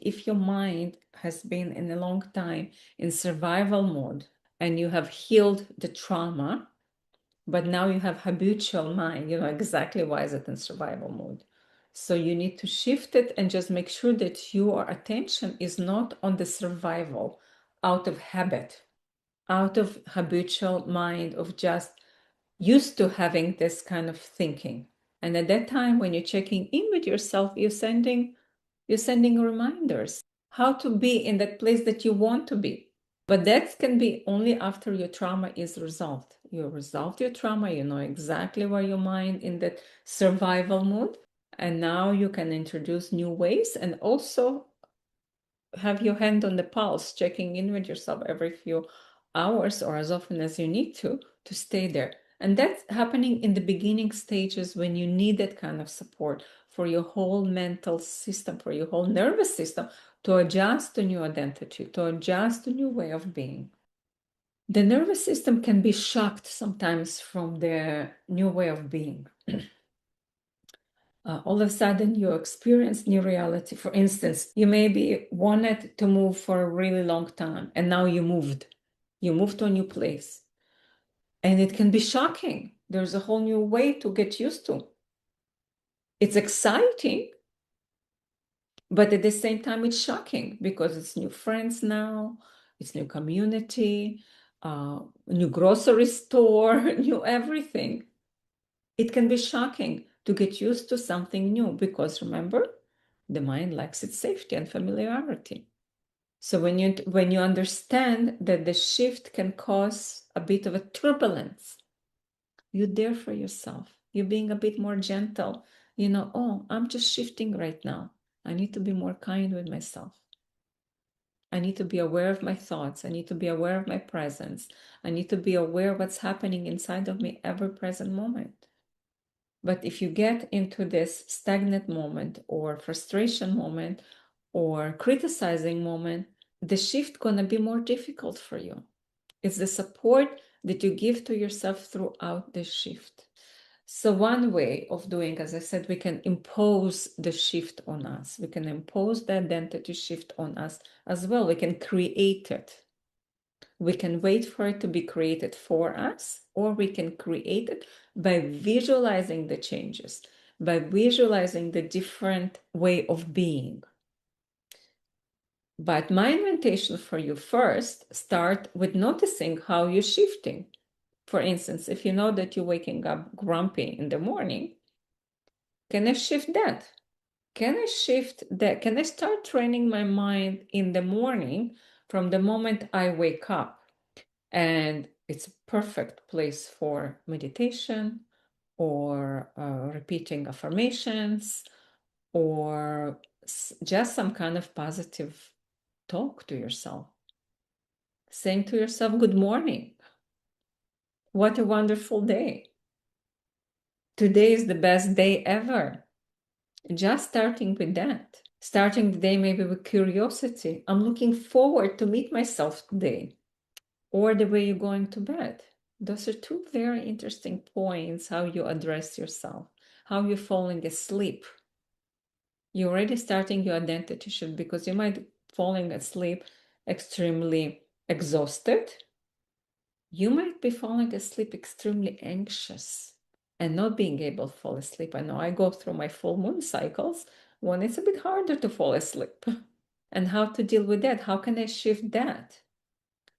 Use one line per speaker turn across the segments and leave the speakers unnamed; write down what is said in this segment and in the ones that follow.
If your mind has been in a long time in survival mode and you have healed the trauma, but now you have habitual mind, you know exactly why is it in survival mode. So you need to shift it and just make sure that your attention is not on the survival out of habit, out of habitual mind of just used to having this kind of thinking. And at that time, when you're checking in with yourself, you're sending reminders how to be in that place that you want to be. But that can be only after your trauma is resolved. You resolved your trauma, you know exactly where your mind in that survival mode. And now you can introduce new ways and also have your hand on the pulse, checking in with yourself every few hours or as often as you need to stay there. And that's happening in the beginning stages when you need that kind of support for your whole mental system, for your whole nervous system to adjust to new identity, to adjust to new way of being. The nervous system can be shocked sometimes from the new way of being. All of a sudden you experience new reality. For instance, you maybe wanted to move for a really long time and now you moved to a new place, and it can be shocking. There's a whole new way to get used to. It's exciting, but at the same time it's shocking because it's new friends now, it's new community, new grocery store, new everything. It can be shocking to get used to something new because remember, the mind likes its safety and familiarity. So when you understand that the shift can cause a bit of a turbulence, you're there for yourself. You're being a bit more gentle. You know, oh, I'm just shifting right now. I need to be more kind with myself. I need to be aware of my thoughts. I need to be aware of my presence. I need to be aware of what's happening inside of me every present moment. But if you get into this stagnant moment or frustration moment or criticizing moment, the shift gonna be more difficult for you. It's the support that you give to yourself throughout the shift. So one way of doing, as I said, we can impose the shift on us. We can impose the identity shift on us as well. We can create it. We can wait for it to be created for us, or we can create it by visualizing the changes, by visualizing the different way of being. But my invitation for you first, start with noticing how you're shifting. For instance, if you know that you're waking up grumpy in the morning, can I shift that? Can I shift that? Can I start training my mind in the morning from the moment I wake up? And it's a perfect place for meditation or repeating affirmations or just some kind of positive talk to yourself. Saying to yourself, good morning. What a wonderful day. Today is the best day ever. Just starting with that. Starting the day maybe with curiosity. I'm looking forward to meet myself today. Or the way you're going to bed. Those are two very interesting points, how you address yourself, how you're falling asleep. You're already starting your identity shift because you might falling asleep extremely exhausted. You might be falling asleep extremely anxious and not being able to fall asleep. I know I go through my full moon cycles when it's a bit harder to fall asleep. And how to deal with that? How can I shift that?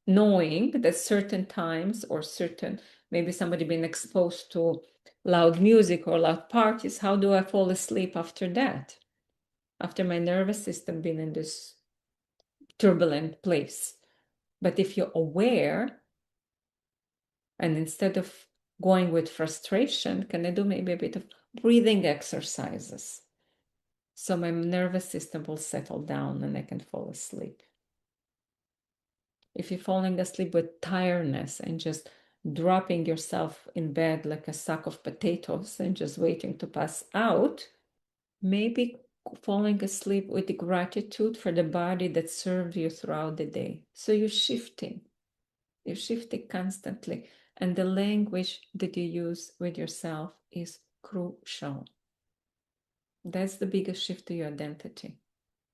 Knowing that certain times or certain, maybe somebody been exposed to loud music or loud parties, how do I fall asleep after that? After my nervous system been in this turbulent place. But if you're aware, and instead of going with frustration, can I do maybe a bit of breathing exercises? So my nervous system will settle down and I can fall asleep. If you're falling asleep with tiredness and just dropping yourself in bed like a sack of potatoes and just waiting to pass out, maybe falling asleep with the gratitude for the body that served you throughout the day. So you're shifting constantly. And the language that you use with yourself is crucial. That's the biggest shift to your identity.